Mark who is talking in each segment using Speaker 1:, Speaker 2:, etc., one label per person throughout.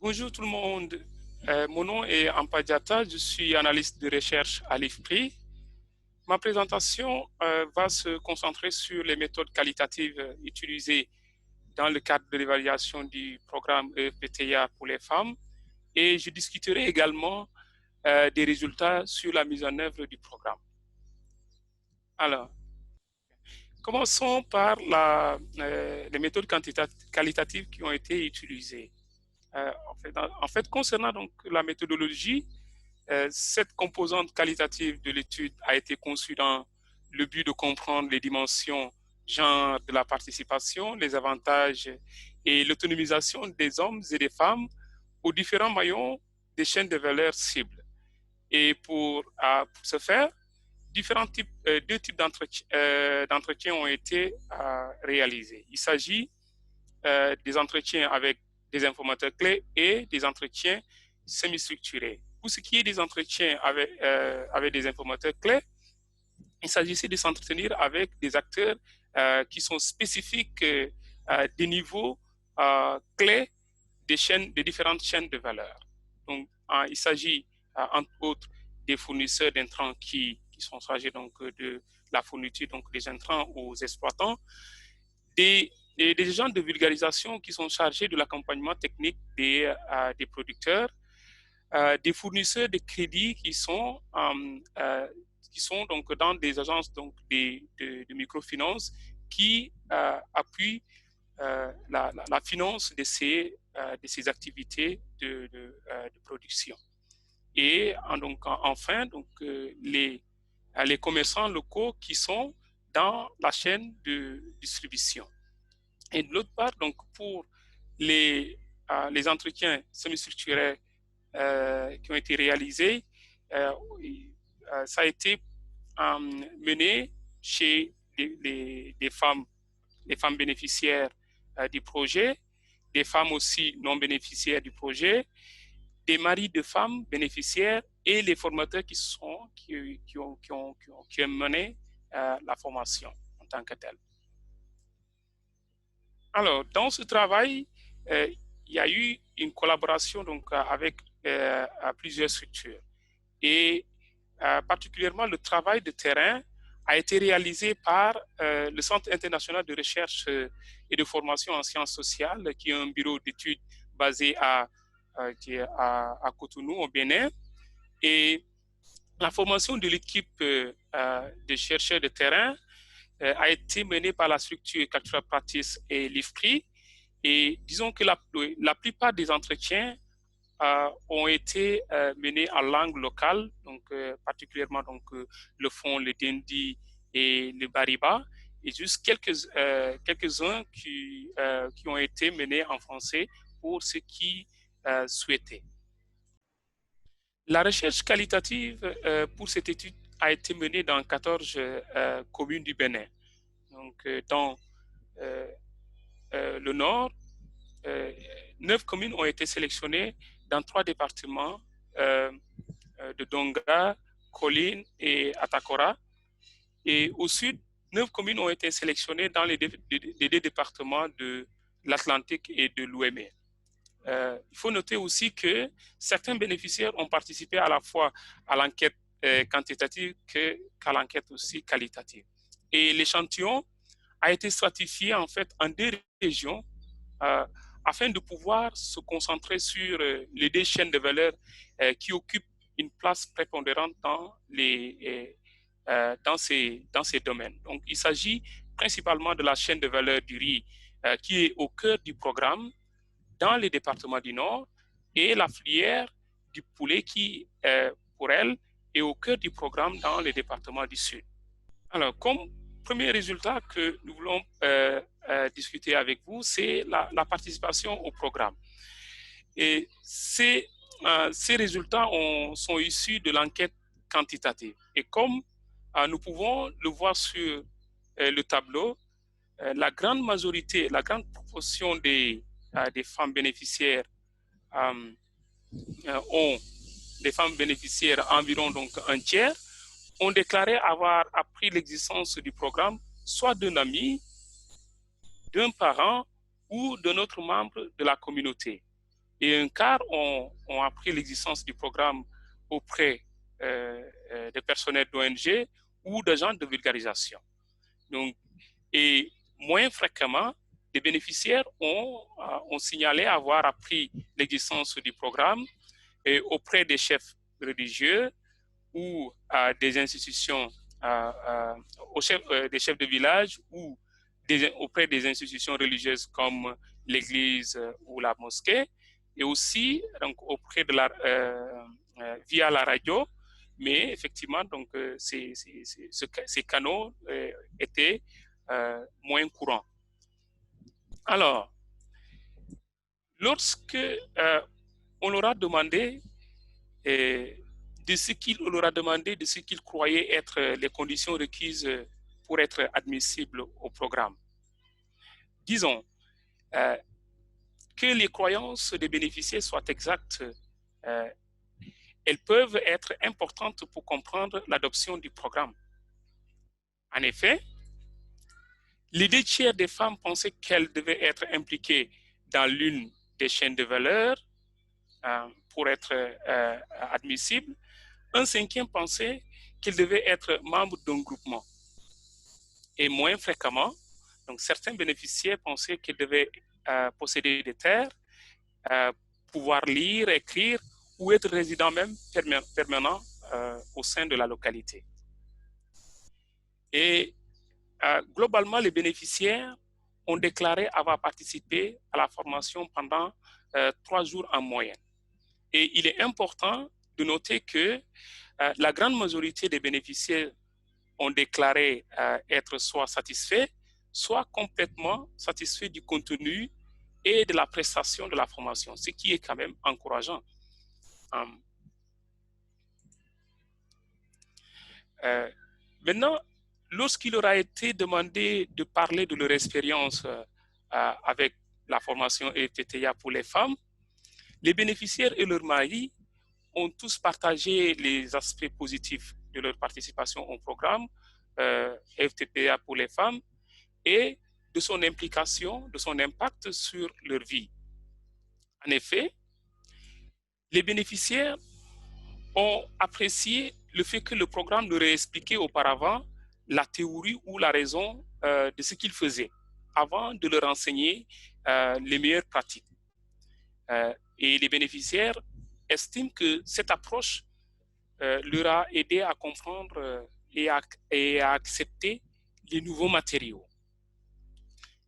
Speaker 1: Bonjour tout le monde. Mon nom est Ampadiata, je suis analyste de recherche à l'IFPRI. Ma présentation va se concentrer sur les méthodes qualitatives utilisées dans le cadre de l'évaluation du programme EFPTIA pour les femmes et je discuterai également des résultats sur la mise en œuvre du programme. Alors, commençons par les méthodes qualitatives qui ont été utilisées. En fait, concernant donc la méthodologie, cette composante qualitative de l'étude a été conçue dans le but de comprendre les dimensions genre de la participation, les avantages et l'autonomisation des hommes et des femmes aux différents maillons des chaînes de valeur cibles. Et pour ce faire, deux types d'entretiens ont été réalisés. Il s'agit des entretiens avec des informateurs clés et des entretiens semi-structurés. Pour ce qui est des entretiens avec des informateurs clés, il s'agissait de s'entretenir avec des acteurs qui sont spécifiques des niveaux clés des différentes chaînes de valeur. Donc, il s'agit entre autres des fournisseurs d'intrants qui sont chargés donc, de la fourniture donc, des intrants aux exploitants, des gens de vulgarisation qui sont chargés de l'accompagnement technique des producteurs, des fournisseurs de crédits qui sont donc dans des agences donc de microfinance qui appuient la finance de ces activités de production. Et donc, enfin, donc, les commerçants locaux qui sont dans la chaîne de distribution. Et de l'autre part, donc, pour les entretiens semi-structurés qui ont été réalisés, ça a été mené chez les femmes bénéficiaires du projet, des femmes aussi non bénéficiaires du projet, des maris de femmes bénéficiaires et les formateurs qui ont mené la formation en tant que telle. Alors, dans ce travail, il y a eu une collaboration donc, avec plusieurs structures. Et particulièrement, le travail de terrain a été réalisé par le Centre international de recherche et de formation en sciences sociales, qui est un bureau d'études basé à Cotonou, au Bénin. Et la formation de l'équipe de chercheurs de terrain a été menée par la structure Cultural Practice et l'IFPRI. Et disons que la plupart des entretiens ont été menés en langue locale, donc particulièrement donc, le fon, le Dendi et le Bariba, et juste quelques-uns qui ont été menés en français pour ceux qui souhaitaient. La recherche qualitative pour cette étude a été menée dans 14 communes du Bénin. Donc, dans le nord, 9 communes ont été sélectionnées dans 3 départements de Donga, Colline et Atakora. Et au sud, 9 communes ont été sélectionnées dans les 2 départements de l'Atlantique et de l'Ouémé. Il faut noter aussi que certains bénéficiaires ont participé à la fois à l'enquête quantitative qu'à l'enquête aussi qualitative. Et l'échantillon a été stratifié en fait en 2 régions afin de pouvoir se concentrer sur les 2 chaînes de valeur qui occupent une place prépondérante dans ces domaines. Donc, il s'agit principalement de la chaîne de valeur du riz qui est au cœur du programme dans les départements du Nord et la filière du poulet qui, pour elle, est au cœur du programme dans les départements du Sud. Alors, comme premier résultat que nous voulons discuter avec vous, c'est la participation au programme. Et ces résultats sont issus de l'enquête quantitative. Et comme nous pouvons le voir sur le tableau, la grande majorité, la grande proportion des femmes bénéficiaires environ donc un tiers, ont déclaré avoir appris l'existence du programme soit d'un ami, d'un parent ou d'un autre membre de la communauté. et un quart ont appris l'existence du programme auprès des personnels d'ONG ou d'agents de vulgarisation. Donc, et moins fréquemment, les bénéficiaires ont signalé avoir appris l'existence du programme et auprès des chefs religieux ou des institutions, des chefs de village ou auprès des institutions religieuses comme l'église ou la mosquée, et aussi donc, auprès de via la radio, mais effectivement, donc, ces canaux étaient moins courants. Alors, lorsque on leur a demandé de ce qu'il croyait être les conditions requises pour être admissible au programme. Disons que les croyances des bénéficiaires soient exactes, elles peuvent être importantes pour comprendre l'adoption du programme. En effet, les 2/3 des femmes pensaient qu'elles devaient être impliquées dans l'une des chaînes de valeur pour être admissibles. Un 5e pensait qu'ils devaient être membres d'un groupement. Et moins fréquemment, donc certains bénéficiaires pensaient qu'ils devaient posséder des terres, pouvoir lire, écrire ou être résident même permanent au sein de la localité. Et globalement, les bénéficiaires ont déclaré avoir participé à la formation pendant 3 jours en moyenne. Et il est important de noter que la grande majorité des bénéficiaires ont déclaré être soit satisfaits, soit complètement satisfaits du contenu et de la prestation de la formation, ce qui est quand même encourageant. Maintenant, lorsqu'il leur a été demandé de parler de leur expérience avec la formation EFTTIA pour les femmes, les bénéficiaires et leurs maris ont tous partagé les aspects positifs de leur participation au programme FTPA pour les femmes et de son implication, de son impact sur leur vie. En effet, les bénéficiaires ont apprécié le fait que le programme leur ait expliqué auparavant la théorie ou la raison de ce qu'ils faisaient avant de leur enseigner les meilleures pratiques. Et les bénéficiaires estiment que cette approche leur a aidé à comprendre et à accepter les nouveaux matériaux.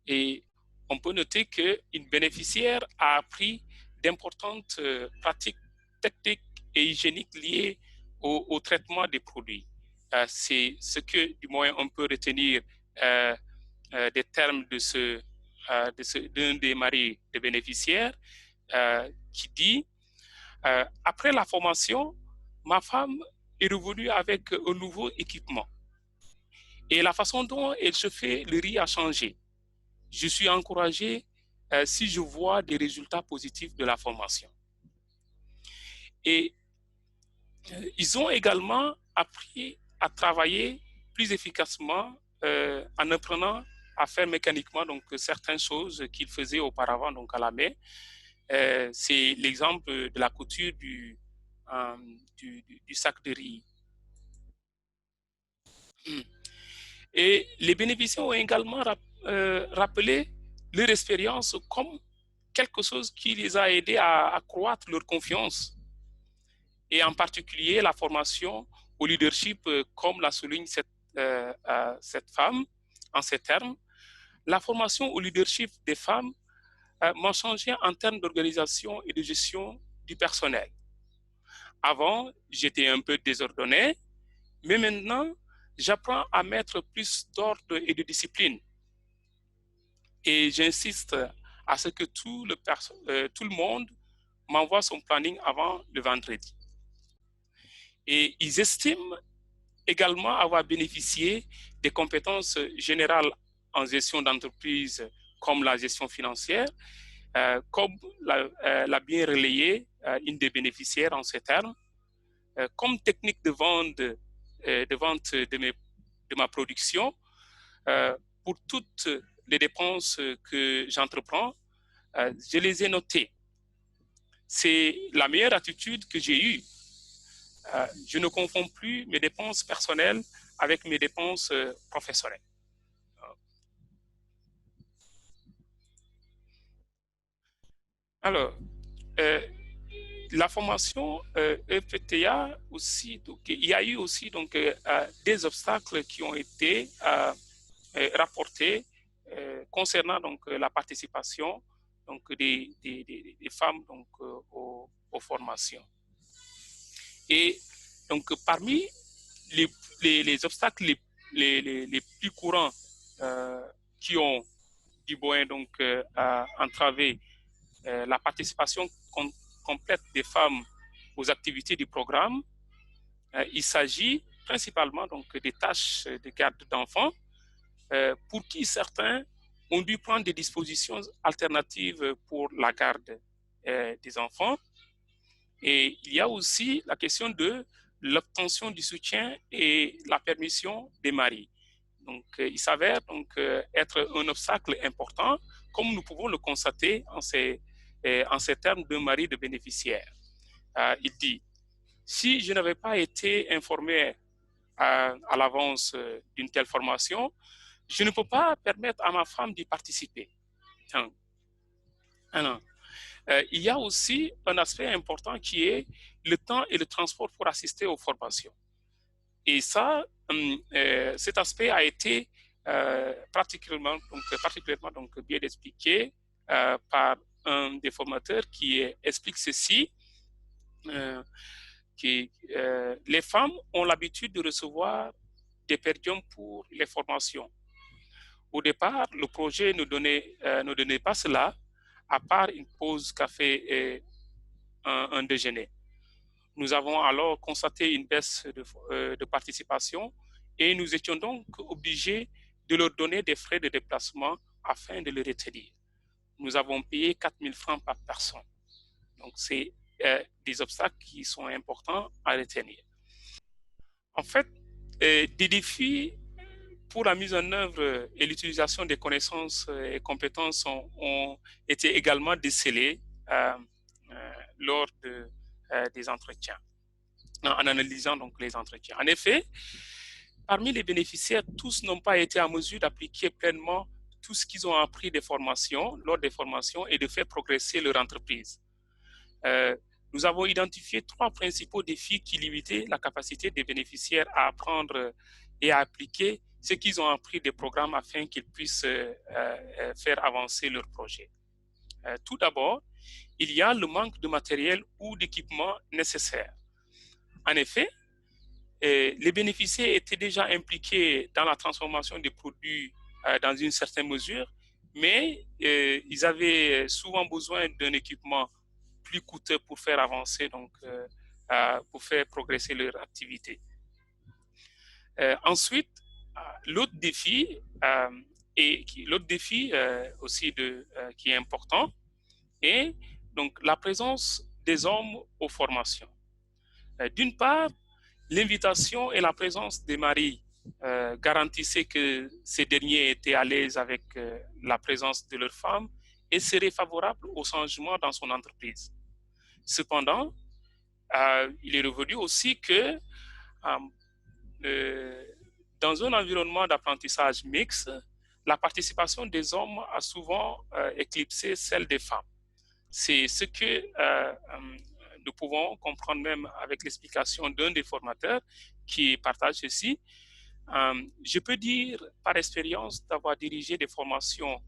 Speaker 1: Et on peut noter qu'une bénéficiaire a appris d'importantes pratiques techniques et hygiéniques liées au traitement des produits. C'est ce que, du moins, on peut retenir des termes d'un des maris des bénéficiaires qui dit après la formation, ma femme est revenue avec un nouveau équipement. Et la façon dont elle se fait le riz a changé. Je suis encouragé si je vois des résultats positifs de la formation. Et ils ont également appris à travailler plus efficacement en apprenant à faire mécaniquement donc, certaines choses qu'ils faisaient auparavant donc, à la main. C'est l'exemple de la couture du sac de riz. Et les bénéficiaires ont également rappelé leur expérience comme quelque chose qui les a aidés à accroître leur confiance. Et en particulier la formation au leadership, comme l'a souligne cette femme en ces termes. La formation au leadership des femmes m'a changé en termes d'organisation et de gestion du personnel. Avant, j'étais un peu désordonné, mais maintenant, j'apprends à mettre plus d'ordre et de discipline. Et j'insiste à ce que tout le monde m'envoie son planning avant le vendredi. Et ils estiment également avoir bénéficié des compétences générales en gestion d'entreprise comme la gestion financière, comme l'a bien relayé une des bénéficiaires en ces termes, comme technique de vente de ma production, pour toutes les dépenses que j'entreprends, je les ai notées. c'est la meilleure attitude que j'ai eue. Je ne confonds plus mes dépenses personnelles avec mes dépenses professionnelles. Alors, la formation EPTA aussi, donc, il y a eu aussi donc, des obstacles qui ont été rapportés concernant donc, la participation donc, des femmes donc, aux formations. Et donc, parmi les obstacles les plus courants qui ont du moins donc, entravé la participation complète des femmes aux activités du programme, il s'agit principalement donc, des tâches de garde d'enfants pour qui certains ont dû prendre des dispositions alternatives pour la garde des enfants. Et il y a aussi la question de l'obtention du soutien et la permission des maris. Donc, il s'avère donc être un obstacle important, comme nous pouvons le constater en ces termes de mari de bénéficiaire. Il dit, si je n'avais pas été informé à l'avance d'une telle formation, je ne peux pas permettre à ma femme d'y participer. Il y a aussi un aspect important qui est le temps et le transport pour assister aux formations. Et ça, cet aspect a été particulièrement donc, bien expliqué par un des formateurs qui explique ceci, que les femmes ont l'habitude de recevoir des per diem pour les formations. Au départ, le projet ne donnait pas cela, à part une pause café et un déjeuner. Nous avons alors constaté une baisse de participation et nous étions donc obligés de leur donner des frais de déplacement afin de les retenir. Nous avons payé 4 000 francs par personne. Donc, c'est des obstacles qui sont importants à retenir. En fait, des défis pour la mise en œuvre et l'utilisation des connaissances et compétences ont été également décelés lors des entretiens, en analysant donc les entretiens. En effet, parmi les bénéficiaires, tous n'ont pas été en mesure d'appliquer pleinement tout ce qu'ils ont appris lors des formations et de faire progresser leur entreprise. Nous avons identifié 3 principaux défis qui limitaient la capacité des bénéficiaires à apprendre et à appliquer ce qu'ils ont appris des programmes afin qu'ils puissent faire avancer leur projet. Tout d'abord, il y a le manque de matériel ou d'équipement nécessaire. En effet, les bénéficiaires étaient déjà impliqués dans la transformation des produits dans une certaine mesure, mais ils avaient souvent besoin d'un équipement plus coûteux pour faire avancer, donc pour faire progresser leur activité. Ensuite, l'autre défi aussi qui est important est donc la présence des hommes aux formations. D'une part, l'invitation et la présence des maris garantissaient que ces derniers étaient à l'aise avec la présence de leurs femmes et seraient favorables au changement dans son entreprise. Cependant, il est revenu aussi que dans un environnement d'apprentissage mixte, la participation des hommes a souvent éclipsé celle des femmes. C'est ce que nous pouvons comprendre même avec l'explication d'un des formateurs qui partage ceci. Je peux dire par expérience d'avoir dirigé des formations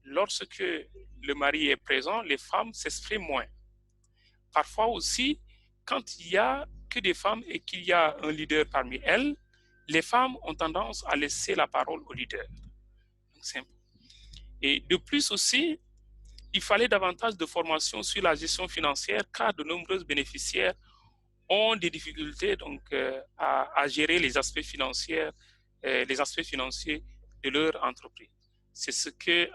Speaker 1: lorsque le mari est présent, les femmes s'expriment moins. Parfois aussi, quand il n'y a que des femmes et qu'il y a un leader parmi elles, les femmes ont tendance à laisser la parole au leader. Et de plus aussi, il fallait davantage de formation sur la gestion financière car de nombreux bénéficiaires ont des difficultés donc, à gérer les aspects financiers de leur entreprise. C'est ce que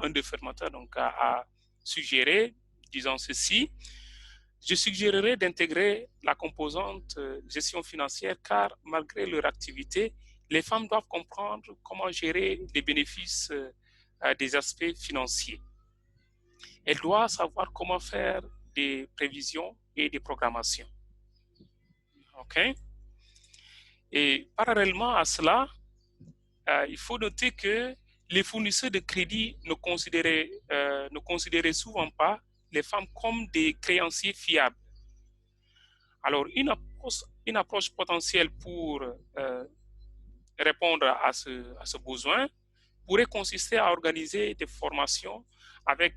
Speaker 1: un des formateurs donc, a suggéré, disant ceci. Je suggérerais d'intégrer la composante gestion financière car malgré leur activité, les femmes doivent comprendre comment gérer les bénéfices des aspects financiers. Elles doivent savoir comment faire des prévisions et des programmations. OK? Et parallèlement à cela, il faut noter que les fournisseurs de crédit ne considéraient souvent pas les femmes comme des créanciers fiables. Alors, une approche potentielle pour répondre à ce besoin pourrait consister à organiser des formations avec,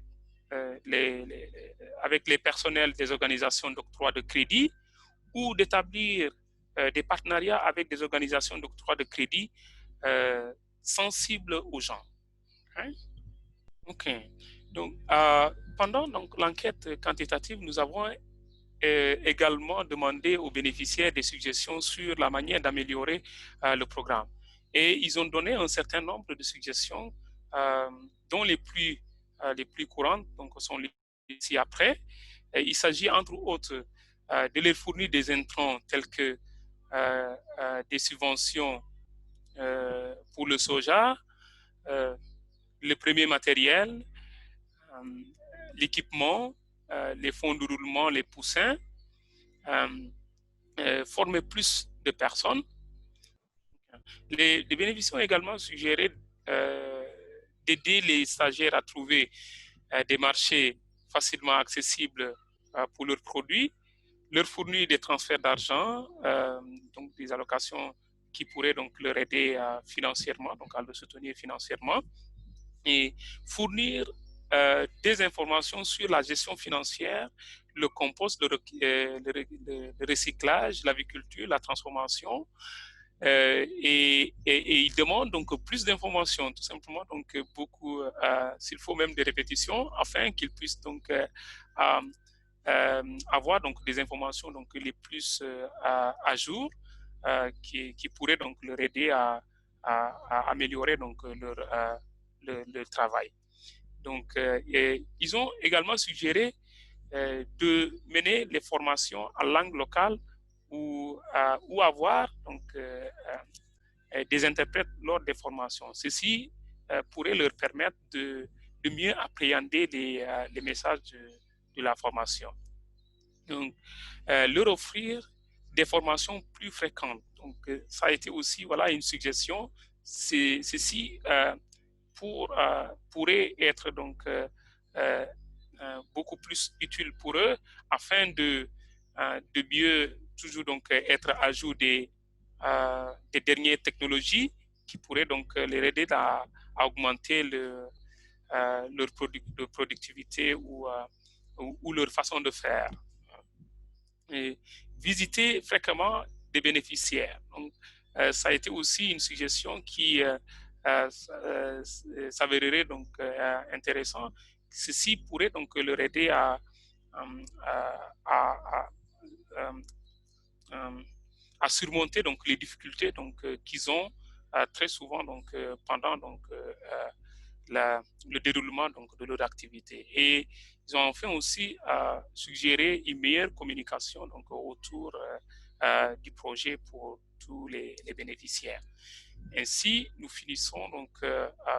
Speaker 1: avec les personnels des organisations d'octroi de crédit ou d'établir des partenariats avec des organisations d'octroi de crédit sensibles aux gens. Hein? OK. Donc, pendant l'enquête quantitative, nous avons également demandé aux bénéficiaires des suggestions sur la manière d'améliorer le programme. Et ils ont donné un certain nombre de suggestions, dont les plus courantes donc, sont ici après. Et il s'agit entre autres de leur fournir des intrants tels que des subventions pour le soja, le premier matériel, l'équipement, les fonds de roulement, les poussins, former plus de personnes. Les bénéficiaires ont également suggéré d'aider les stagiaires à trouver des marchés facilement accessibles pour leurs produits, leur fournir des transferts d'argent, donc des allocations qui pourraient donc leur aider financièrement, donc à le soutenir financièrement, et fournir des informations sur la gestion financière, le compost, le recyclage, l'aviculture, la transformation. Et il demande donc plus d'informations, tout simplement, donc beaucoup, s'il faut même des répétitions, afin qu'ils puissent donc avoir donc des informations donc les plus à jour, qui pourraient donc leur aider à améliorer donc leur travail. Donc, ils ont également suggéré de mener les formations en langue locale ou avoir donc, des interprètes lors des formations. Ceci pourrait leur permettre de mieux appréhender les messages de la formation. Donc, leur offrir des formations plus fréquentes. Donc, ça a été aussi voilà, une suggestion. Ceci pourrait être donc beaucoup plus utile pour eux afin de mieux toujours donc être à jour des dernières technologies qui pourraient donc les aider à augmenter leur productivité ou leur façon de faire. Et visiter fréquemment des bénéficiaires. Donc, ça a été aussi une suggestion qui s'avérerait donc intéressant. Ceci pourrait donc leur aider à, à, à surmonter donc les difficultés donc qu'ils ont très souvent donc pendant donc le déroulement donc de leur activité. Et ils ont enfin aussi suggéré une meilleure communication donc autour du projet pour tous les bénéficiaires. Ainsi, nous finissons donc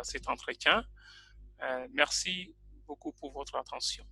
Speaker 1: cet entretien. Merci beaucoup pour votre attention.